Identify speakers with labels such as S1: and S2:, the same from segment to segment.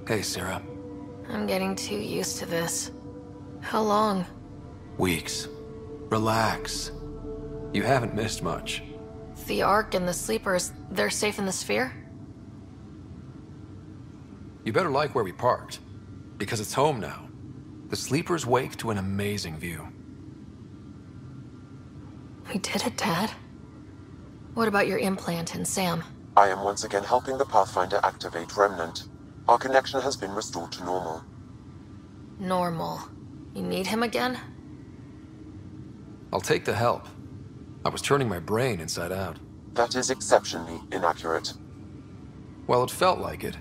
S1: Hey, Sarah.
S2: I'm getting too used to this. How long?
S1: Weeks. Relax. You haven't missed much.
S2: The Ark and the Sleepers, they're safe in the sphere?
S1: You better like where we parked, because it's home now. The Sleepers wake to an amazing view.
S2: We did it, Dad. What about your implant and Sam?
S3: I am once again helping the Pathfinder activate Remnant. Our connection has been restored to normal.
S2: Normal. You need him again?
S1: I'll take the help. I was turning my brain inside out.
S3: That is exceptionally inaccurate.
S1: Well, it felt like it.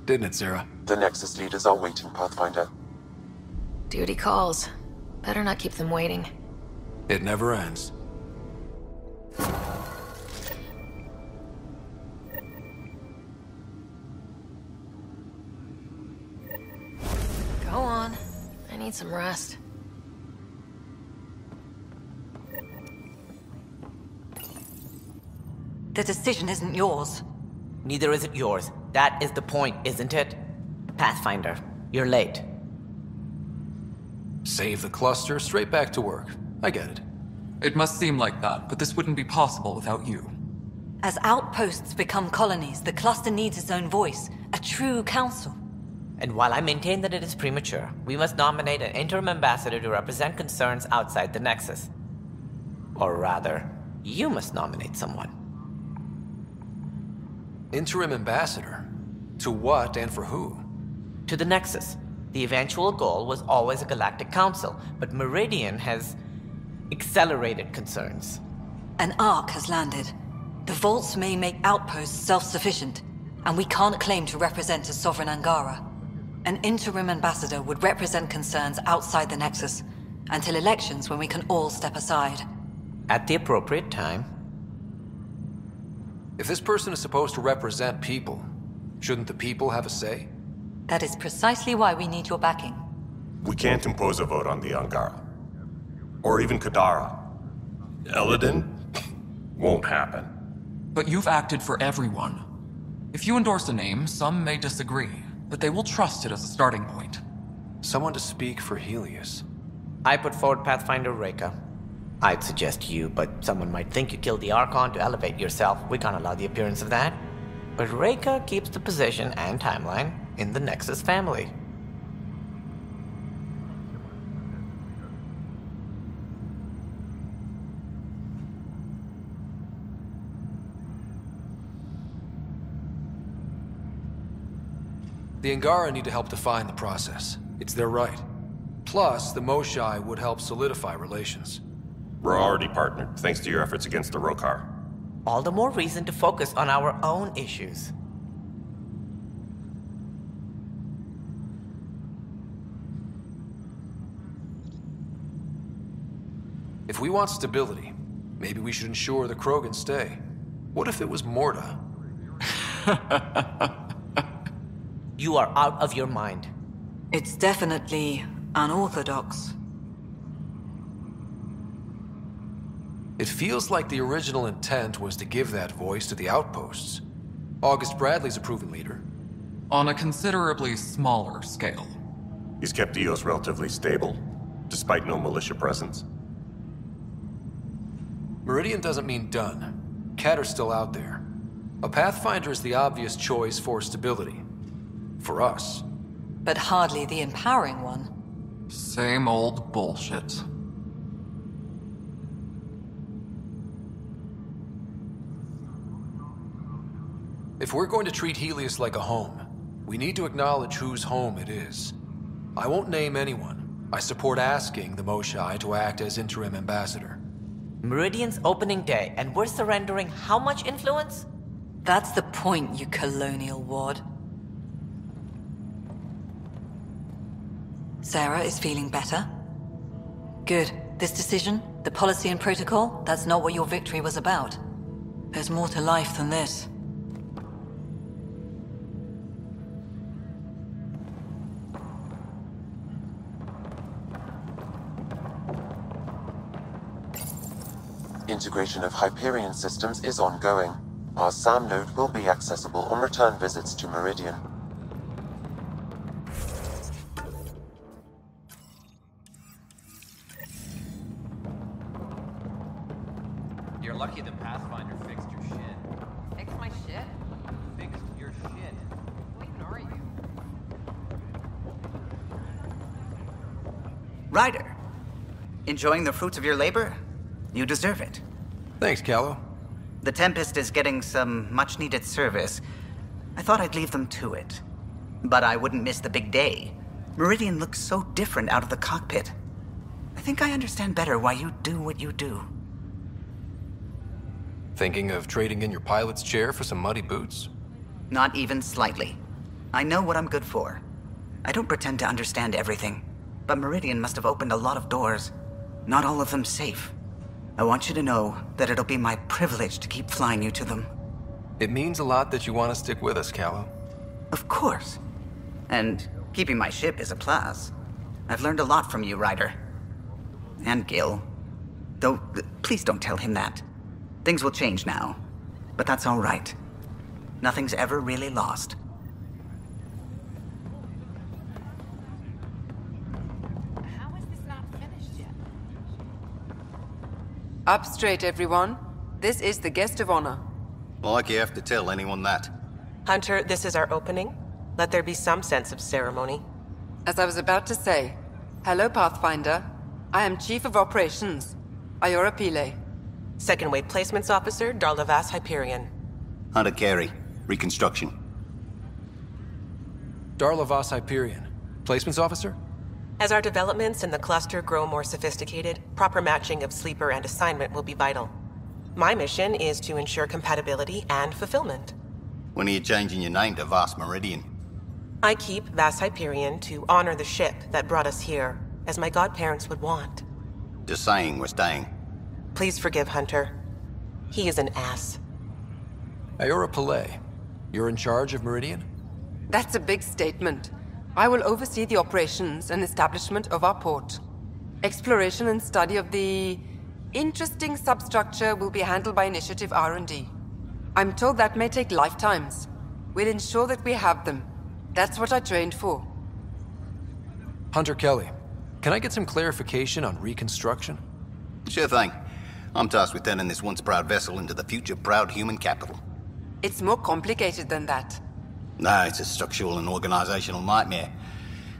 S1: Didn't it, Sarah?
S3: The Nexus leaders are waiting, Pathfinder.
S2: Duty calls. Better not keep them waiting.
S1: It never ends.
S2: Go on. I need some rest.
S4: The decision isn't yours.
S5: Neither is it yours. That is the point, isn't it? Pathfinder, you're late.
S1: Save the cluster, straight back to work. I get it.
S6: It must seem like that, but this wouldn't be possible without you.
S4: As outposts become colonies, the cluster needs its own voice, a true council.
S5: And while I maintain that it is premature, we must nominate an interim ambassador to represent concerns outside the Nexus. Or rather, you must nominate someone.
S1: Interim ambassador? To what and for who?
S5: To the Nexus. The eventual goal was always a galactic council, but Meridian has accelerated concerns.
S4: An Ark has landed. The vaults may make outposts self-sufficient, and we can't claim to represent a sovereign Angara. An interim ambassador would represent concerns outside the Nexus, until elections when we can all step aside.
S5: At the appropriate time.
S1: If this person is supposed to represent people, shouldn't the people have a say?
S4: That is precisely why we need your backing.
S7: We can't impose a vote on the Angara. Or even Kadara. Eladin? Won't happen.
S6: But you've acted for everyone. If you endorse a name, some may disagree, but they will trust it as a starting point.
S1: Someone to speak for Helios.
S5: I put forward Pathfinder Reka. I'd suggest you, but someone might think you killed the Archon to elevate yourself. We can't allow the appearance of that. But Reka keeps the position and timeline in the Nexus family.
S1: The Angara need to help define the process. It's their right. Plus, the Moshai would help solidify relations.
S7: We're already partnered, thanks to your efforts against the Rokar.
S5: All the more reason to focus on our own issues.
S1: If we want stability, maybe we should ensure the Krogan stay. What if it was Morda?
S5: You are out of your mind.
S4: It's definitely unorthodox.
S1: It feels like the original intent was to give that voice to the outposts. August Bradley's a proven leader.
S6: On a considerably smaller scale.
S7: He's kept EOS relatively stable, despite no militia presence.
S1: Meridian doesn't mean done. Catter's still out there. A Pathfinder is the obvious choice for stability. For us.
S4: But hardly the empowering one.
S6: Same old bullshit.
S1: If we're going to treat Helios like a home, we need to acknowledge whose home it is. I won't name anyone. I support asking the Moshai to act as interim ambassador.
S5: Meridian's opening day, and we're surrendering how much influence?
S4: That's the point, you colonial ward. Sarah is feeling better? Good. This decision, the policy and protocol, that's not what your victory was about. There's more to life than this.
S3: Integration of Hyperion systems is ongoing. Our SAM node will be accessible on return visits to Meridian.
S8: lucky the Pathfinder fixed your shit.
S9: Fix my shit?
S8: Fixed your shit.
S9: What even are you?
S10: Ryder, enjoying the fruits of your labor? You deserve it.
S1: Thanks, Callow.
S10: The Tempest is getting some much-needed service. I thought I'd leave them to it. But I wouldn't miss the big day. Meridian looks so different out of the cockpit. I think I understand better why you do what you do.
S1: Thinking of trading in your pilot's chair for some muddy boots?
S10: Not even slightly. I know what I'm good for. I don't pretend to understand everything, but Meridian must have opened a lot of doors. Not all of them safe. I want you to know that it'll be my privilege to keep flying you to them.
S1: It means a lot that you want to stick with us, Callow.
S10: Of course. And keeping my ship is a plus. I've learned a lot from you, Ryder. And Gil. Though, please don't tell him that. Things will change now. But that's all right. Nothing's ever really lost.
S9: How is this not finished yet?
S11: Up straight, everyone. This is the guest of honor.
S12: Like you have to tell anyone that.
S13: Hunter, this is our opening. Let there be some sense of ceremony.
S11: As I was about to say, hello, Pathfinder. I am Chief of Operations, Iora Pile.
S13: Second Wave Placements Officer, Darlavas Hyperion.
S12: Hunter Carey, Reconstruction.
S1: Darlavas Hyperion, Placements Officer?
S13: As our developments in the cluster grow more sophisticated, proper matching of sleeper and assignment will be vital. My mission is to ensure compatibility and fulfillment.
S12: When are you changing your name to Vast Meridian?
S13: I keep Vast Hyperion to honor the ship that brought us here, as my godparents would want.
S12: Just saying we're staying.
S13: Please forgive Hunter. He is an ass.
S1: Iora Pile, you're in charge of Meridian?
S11: That's a big statement. I will oversee the operations and establishment of our port. Exploration and study of the interesting substructure will be handled by Initiative R&D. I'm told that may take lifetimes. We'll ensure that we have them. That's what I trained for.
S1: Hunter Kelly, can I get some clarification on reconstruction?
S12: Sure thing. I'm tasked with turning this once proud vessel into the future proud human capital.
S11: It's more complicated than that.
S12: No, it's a structural and organizational nightmare.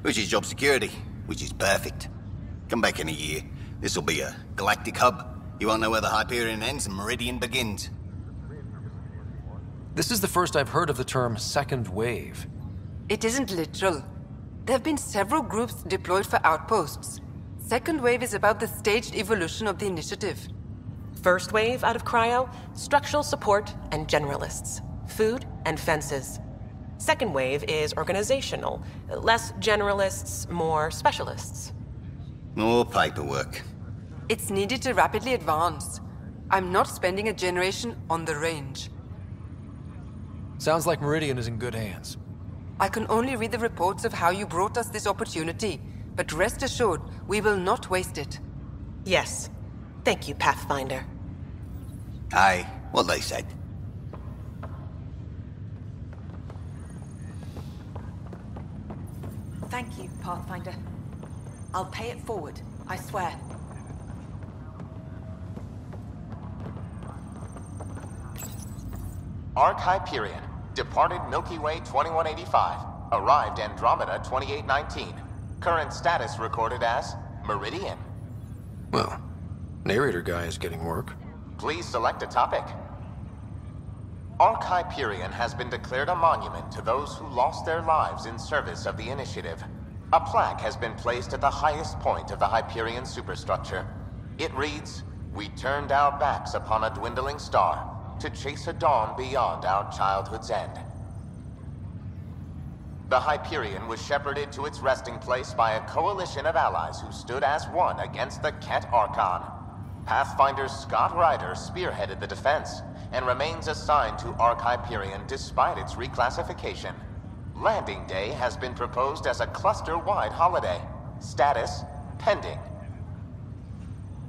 S12: Which is job security, which is perfect. Come back in a year. This'll be a galactic hub. You won't know where the Hyperion ends and Meridian begins.
S1: This is the first I've heard of the term second wave.
S11: It isn't literal. There have been several groups deployed for outposts. Second wave is about the staged evolution of the initiative.
S13: First wave out of cryo, structural support and generalists. Food and fences. Second wave is organizational. Less generalists, more specialists.
S12: More paperwork.
S11: It's needed to rapidly advance. I'm not spending a generation on the range.
S1: Sounds like Meridian is in good hands.
S11: I can only read the reports of how you brought us this opportunity, but rest assured, we will not waste it.
S13: Yes. Thank you, Pathfinder.
S12: Aye, what they said.
S4: Thank you, Pathfinder. I'll pay it forward, I swear.
S14: Arc Hyperion, departed Milky Way 2185, arrived Andromeda 2819. Current status recorded as Meridian.
S1: Well, narrator guy is getting work.
S14: Please select a topic. Arc Hyperion has been declared a monument to those who lost their lives in service of the Initiative. A plaque has been placed at the highest point of the Hyperion superstructure. It reads, "We turned our backs upon a dwindling star to chase a dawn beyond our childhood's end." The Hyperion was shepherded to its resting place by a coalition of allies who stood as one against the Ket Archon. Pathfinder Scott Ryder spearheaded the defense, and remains assigned to Arc Hyperion despite its reclassification. Landing Day has been proposed as a cluster-wide holiday. Status, pending.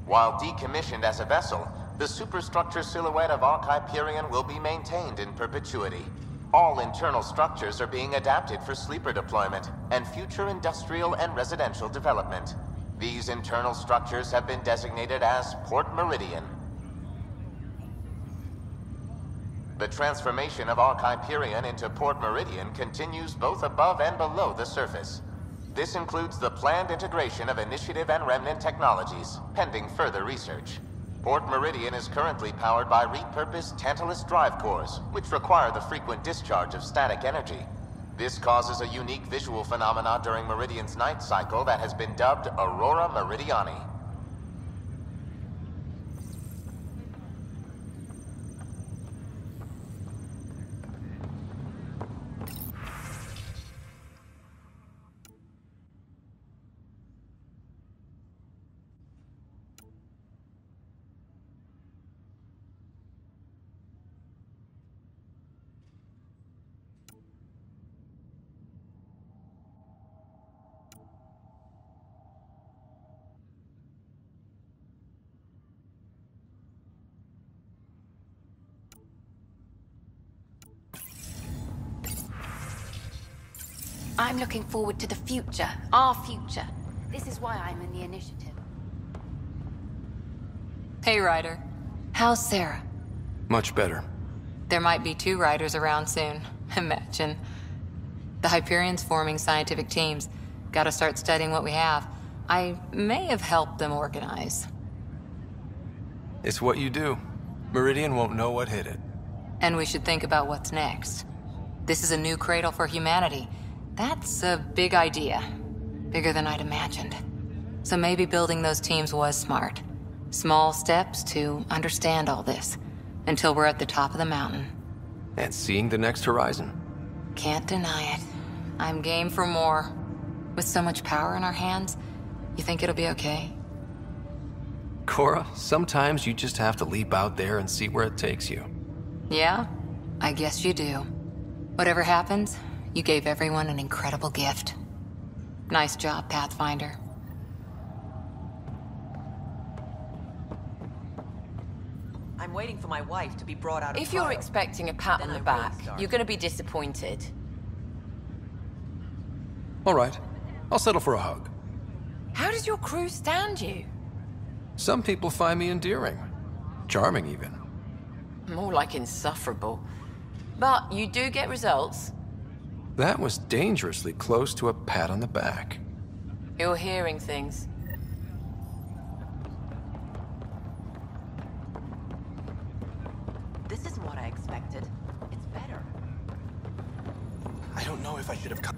S14: While decommissioned as a vessel, the superstructure silhouette of Arc Hyperion will be maintained in perpetuity. All internal structures are being adapted for sleeper deployment and future industrial and residential development. These internal structures have been designated as Port Meridian. The transformation of Arc Hyperion into Port Meridian continues both above and below the surface. This includes the planned integration of Initiative and Remnant technologies, pending further research. Port Meridian is currently powered by repurposed Tantalus drive cores, which require the frequent discharge of static energy. This causes a unique visual phenomenon during Meridian's night cycle that has been dubbed Aurora Meridiani.
S9: I'm looking forward to the future, our future. This is why I'm in the initiative.
S4: Hey, Ryder. How's Sarah?
S1: Much better.
S4: There might be 2 Ryders around soon. Imagine. The Hyperion's forming scientific teams. Gotta start studying what we have. I may have helped them organize.
S1: It's what you do. Meridian won't know what hit it.
S4: And we should think about what's next. This is a new cradle for humanity. That's a big idea. Bigger than I'd imagined. So maybe building those teams was smart. Small steps to understand all this, until we're at the top of the mountain.
S1: And seeing the next horizon.
S4: Can't deny it. I'm game for more. With so much power in our hands, you think it'll be okay?
S1: Cora, sometimes you just have to leap out there and see where it takes you.
S4: Yeah? I guess you do. Whatever happens, you gave everyone an incredible gift. Nice job, Pathfinder.
S15: I'm waiting for my wife to be brought out of
S11: If you're
S15: cryo.
S11: expecting a pat on the back, you're gonna be disappointed.
S1: All right. I'll settle for a hug.
S11: How does your crew stand you?
S1: Some people find me endearing. Charming, even.
S11: More like insufferable. But you do get results.
S1: That was dangerously close to a pat on the back.
S11: You're hearing things.
S15: This isn't what I expected. It's better.
S16: I don't know if I should have come.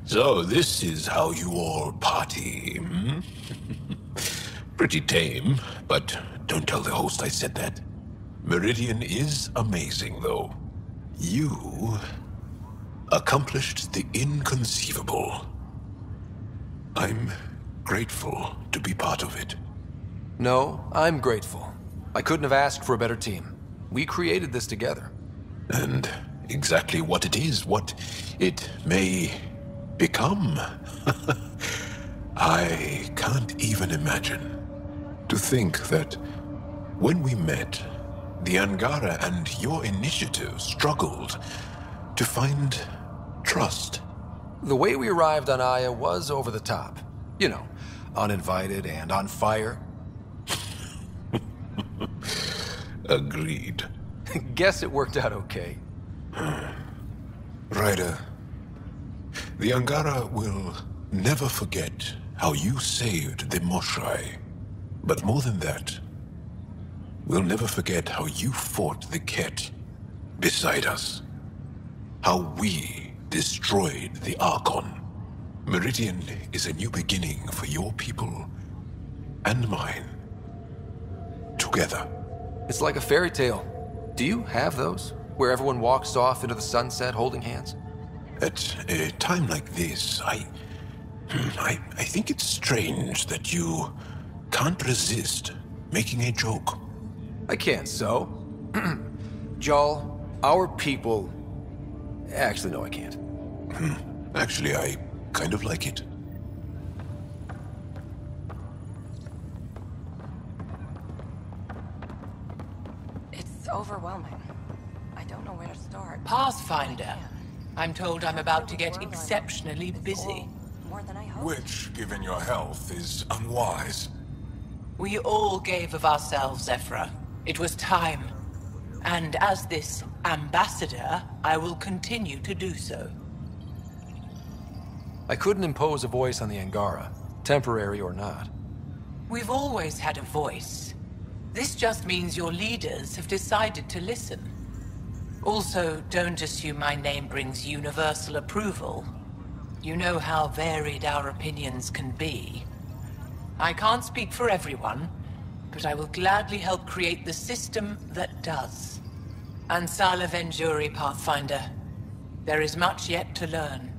S16: So this is how you all party, hmm? Pretty tame, but don't tell the host I said that. Meridian is amazing, though. You accomplished the inconceivable. I'm grateful to be part of it.
S1: No, I'm grateful. I couldn't have asked for a better team. We created this together.
S16: And exactly what it is, what it may become. I can't even imagine. To think that when we met, the Angara and your initiative struggled to find trust.
S1: The way we arrived on Aya was over the top. You know, uninvited and on fire.
S16: Agreed.
S1: Guess it worked out okay.
S16: Ryder, the Angara will never forget how you saved the Moshai. But more than that, we'll never forget how you fought the Ket beside us. How we destroyed the Archon. Meridian is a new beginning for your people and mine. Together.
S1: It's like a fairy tale. Do you have those? Where everyone walks off into the sunset holding hands?
S16: At a time like this, I think it's strange that you can't resist making a joke.
S1: I can't, so? Jal, our people... Actually, no, I can't.
S16: Actually, I kind of like it.
S11: It's overwhelming. I don't know where to start.
S17: Pathfinder. I'm told I'm about to get exceptionally busy.
S16: Which, given your health, is unwise.
S17: We all gave of ourselves, Ephra. It was time. And as this ambassador, I will continue to do so.
S1: I couldn't impose a voice on the Angara, temporary or not.
S17: We've always had a voice. This just means your leaders have decided to listen. Also, don't assume my name brings universal approval. You know how varied our opinions can be. I can't speak for everyone, but I will gladly help create the system that does. Ansala Venjuri, Pathfinder. There is much yet to learn.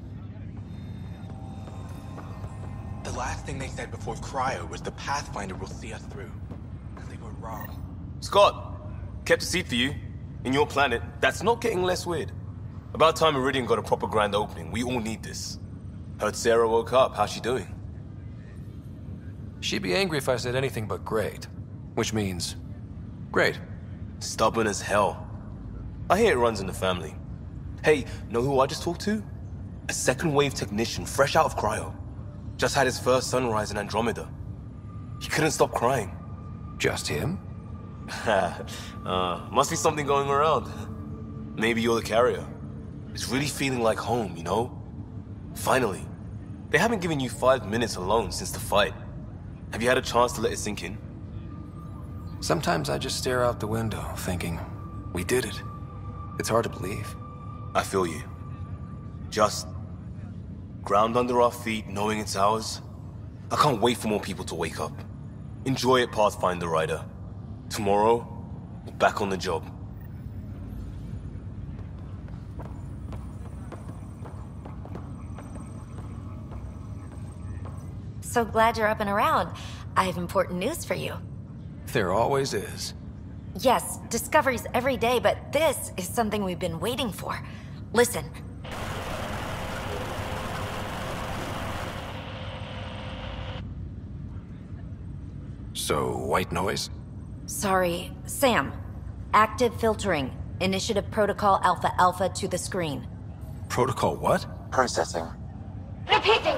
S18: The last thing they said before Cryo was the Pathfinder will see us through. And they were wrong.
S19: Scott, kept a seat for you. In your planet, that's not getting less weird. About time Meridian got a proper grand opening. We all need this. Heard Sarah woke up. How's she doing?
S1: She'd be angry if I said anything but great. Which means... great.
S19: Stubborn as hell. I hear it runs in the family. Hey, know who I just talked to? A second-wave technician, fresh out of cryo. Just had his first sunrise in Andromeda. He couldn't stop crying.
S1: Just him?
S19: Must be something going around. Maybe you're the carrier. It's really feeling like home, you know? Finally. They haven't given you 5 minutes alone since the fight. Have you had a chance to let it sink in?
S1: Sometimes I just stare out the window, thinking, we did it. It's hard to believe.
S19: I feel you. Just ground under our feet, knowing it's ours. I can't wait for more people to wake up. Enjoy it, Pathfinder Rider. Tomorrow, we're back on the job.
S20: So glad you're up and around. I have important news for you.
S1: There always is.
S20: Yes, discoveries every day, but this is something we've been waiting for. Listen.
S1: So, white noise?
S20: Sorry, Sam. Active filtering. Initiative Protocol Alpha Alpha to the screen.
S1: Protocol what?
S3: Processing.
S21: Repeating.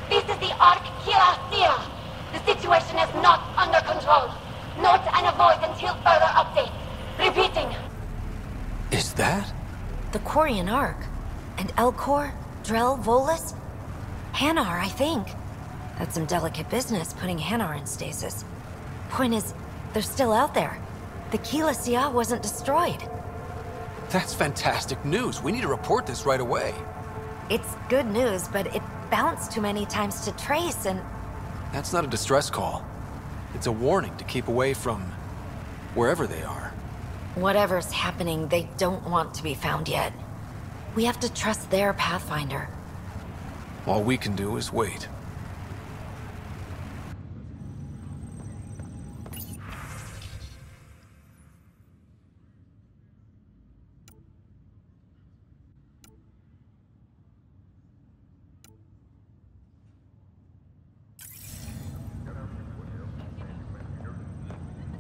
S21: This is the Ark Kira Sierra. The situation is not under control. Note and avoid until further update. Repeating.
S1: Is that?
S20: The Quarian Ark. And Elcor, Drell, Volus? Hanar, I think. That's some delicate business, putting Hanar in stasis. Point is, they're still out there. The Keela Sia wasn't destroyed.
S1: That's fantastic news. We need to report this right away.
S20: It's good news, but it bounced too many times to trace and...
S1: That's not a distress call. It's a warning to keep away from... wherever they are.
S20: Whatever's happening, they don't want to be found yet. We have to trust their Pathfinder.
S1: All we can do is wait.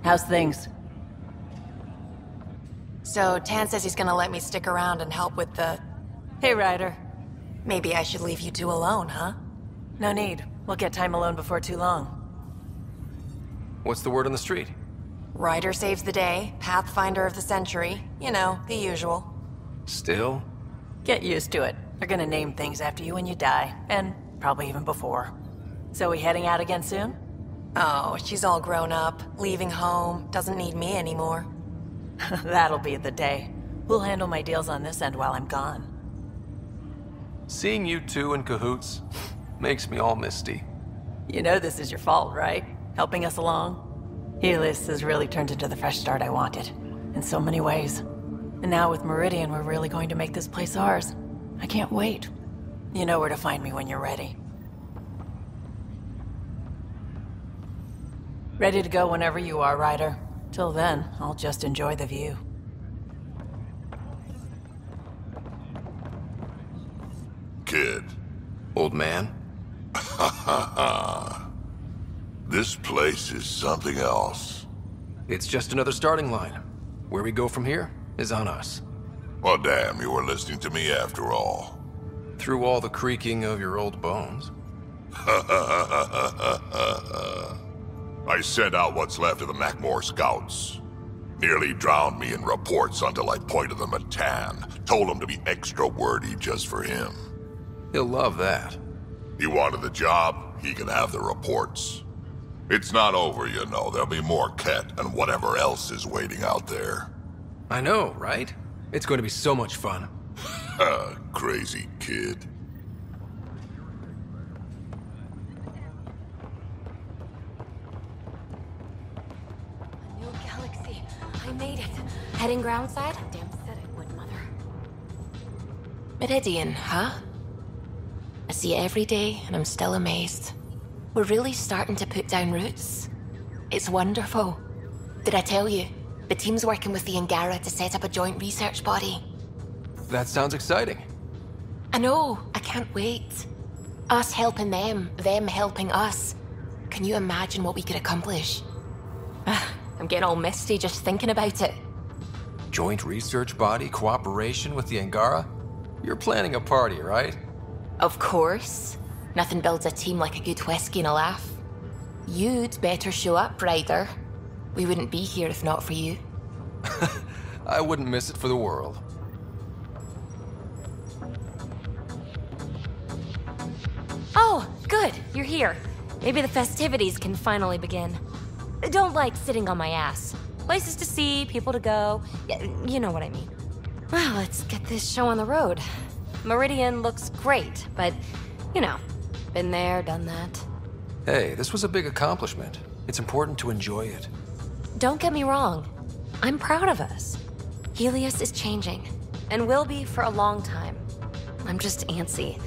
S22: How's things?
S2: So, Tan says he's gonna let me stick around and help with the...
S22: Hey, Ryder.
S2: Maybe I should leave you two alone, huh?
S22: No need. We'll get time alone before too long.
S1: What's the word on the street?
S2: Ryder saves the day, Pathfinder of the century. You know, the usual.
S1: Still?
S22: Get used to it. They're gonna name things after you when you die. And probably even before. So we heading out again soon?
S2: Oh, she's all grown up, leaving home, doesn't need me anymore.
S22: That'll be the day. We'll handle my deals on this end while I'm gone.
S1: Seeing you two in cahoots makes me all misty.
S22: You know this is your fault, right? Helping us along? Helios has really turned into the fresh start I wanted. In so many ways. And now with Meridian, we're really going to make this place ours. I can't wait. You know where to find me when you're ready. Ready to go whenever you are, Ryder. Till then, I'll just enjoy the view.
S16: Kid.
S1: Old man?
S16: Ha ha ha. This place is something else.
S1: It's just another starting line. Where we go from here is on us.
S16: Well, damn, you were listening to me after all.
S1: Through all the creaking of your old bones.
S16: Ha ha ha ha ha ha. I sent out what's left of the Macmore scouts.
S6: Nearly drowned me in reports until I pointed them at Tan. Told him to be extra wordy just for him.
S1: He'll love that.
S6: He wanted the job, he can have the reports. It's not over, you know. There'll be more Ket and whatever else is waiting out there.
S1: I know, right? It's going to be so much fun.
S6: Crazy kid.
S21: A new galaxy. I made it. Heading groundside? Damn said I would, Mother.
S2: Meridian, huh? I see it every day, and I'm still amazed. We're really starting to put down roots. It's wonderful. Did I tell you? The team's working with the Angara to set up a joint research body.
S1: That sounds exciting.
S2: I know, I can't wait. Us helping them helping us. Can you imagine what we could accomplish? I'm getting all misty just thinking about it.
S1: Joint research body, cooperation with the Angara? You're planning a party, right?
S2: Of course. Nothing builds a team like a good whiskey and a laugh. You'd better show up, Ryder. We wouldn't be here if not for you.
S1: I wouldn't miss it for the world.
S20: Oh, good. You're here. Maybe the festivities can finally begin. Don't like sitting on my ass. Places to see, people to go. You know what I mean. Well, let's get this show on the road. Meridian looks great, but, you know, been there, done that.
S1: Hey, this was a big accomplishment. It's important to enjoy it.
S20: Don't get me wrong. I'm proud of us. Helios is changing, and will be for a long time. I'm just antsy.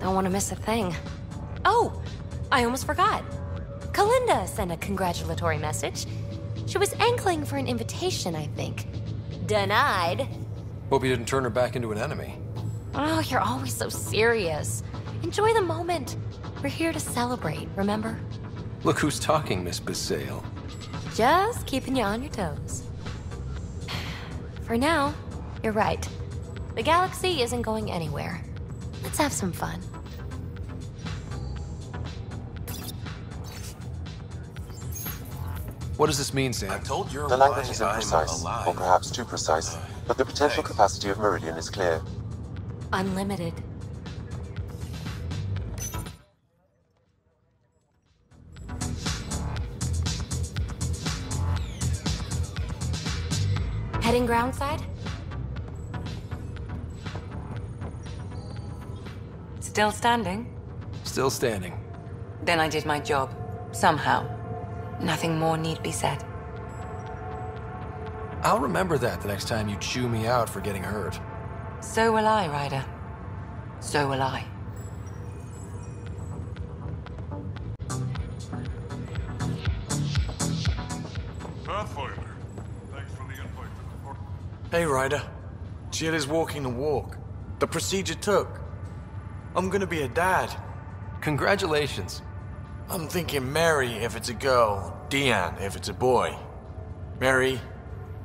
S20: Don't want to miss a thing. Oh, I almost forgot. Kalinda sent a congratulatory message. She was angling for an invitation, I think. Denied.
S1: Hope you didn't turn her back into an enemy.
S20: Oh, you're always so serious. Enjoy the moment. We're here to celebrate, remember?
S1: Look who's talking, Miss Basale.
S20: Just keeping you on your toes. For now, you're right. The galaxy isn't going anywhere. Let's have some fun.
S1: What does this mean, Sam?
S3: I told you the language is imprecise, or perhaps too precise, but the potential capacity of Meridian is clear.
S20: Unlimited. Heading groundside?
S11: Still standing?
S1: Still standing.
S11: Then I did my job. Somehow. Nothing more need be said.
S1: I'll remember that the next time you chew me out for getting hurt.
S11: So will I, Ryder. So will I.
S7: Pathfinder, thanks for the invite to the party.
S23: Hey, Ryder. Jill is walking the walk. The procedure took. I'm gonna be a dad.
S1: Congratulations.
S23: I'm thinking Mary if it's a girl, Deanne if it's a boy. Mary,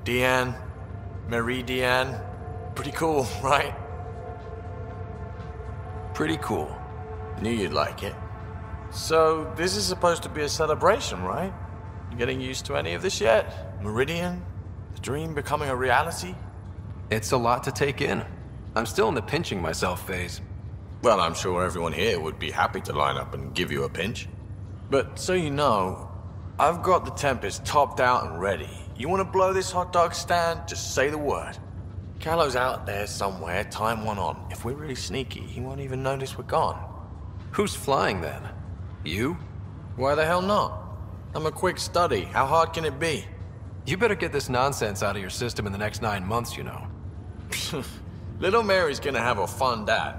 S23: Deanne, Marie Deanne. Pretty cool, right?
S1: Pretty cool.
S23: Knew you'd like it. So, this is supposed to be a celebration, right? You getting used to any of this yet? Meridian? The dream becoming a reality?
S1: It's a lot to take in. I'm still in the pinching myself phase.
S23: Well, I'm sure everyone here would be happy to line up and give you a pinch. But so you know, I've got the Tempest topped out and ready. You want to blow this hot dog stand? Just say the word. Callow's out there somewhere, time one on. If we're really sneaky, he won't even notice we're gone.
S1: Who's flying then? You?
S23: Why the hell not? I'm a quick study. How hard can it be?
S1: You better get this nonsense out of your system in the next 9 months, you know.
S23: Little Mary's gonna have a fun dad.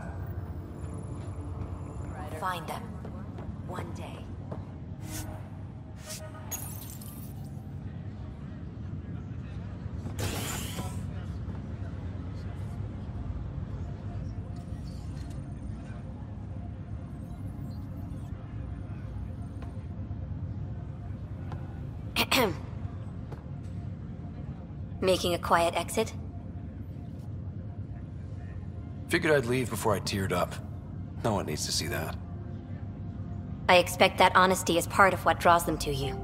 S20: Find them. One day. Making a quiet exit?
S1: Figured I'd leave before I teared up. No one needs to see that.
S20: I expect that honesty is part of what draws them to you.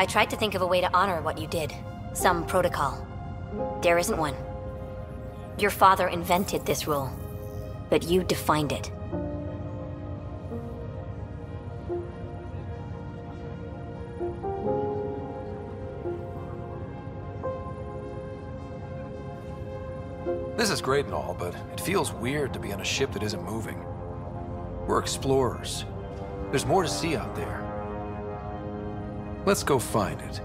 S5: I tried to think of a way to honor what you did. Some protocol. There isn't one. Your father invented this rule, but you defined it.
S1: This is great and all, but it feels weird to be on a ship that isn't moving. We're explorers. There's more to see out there. Let's go find it.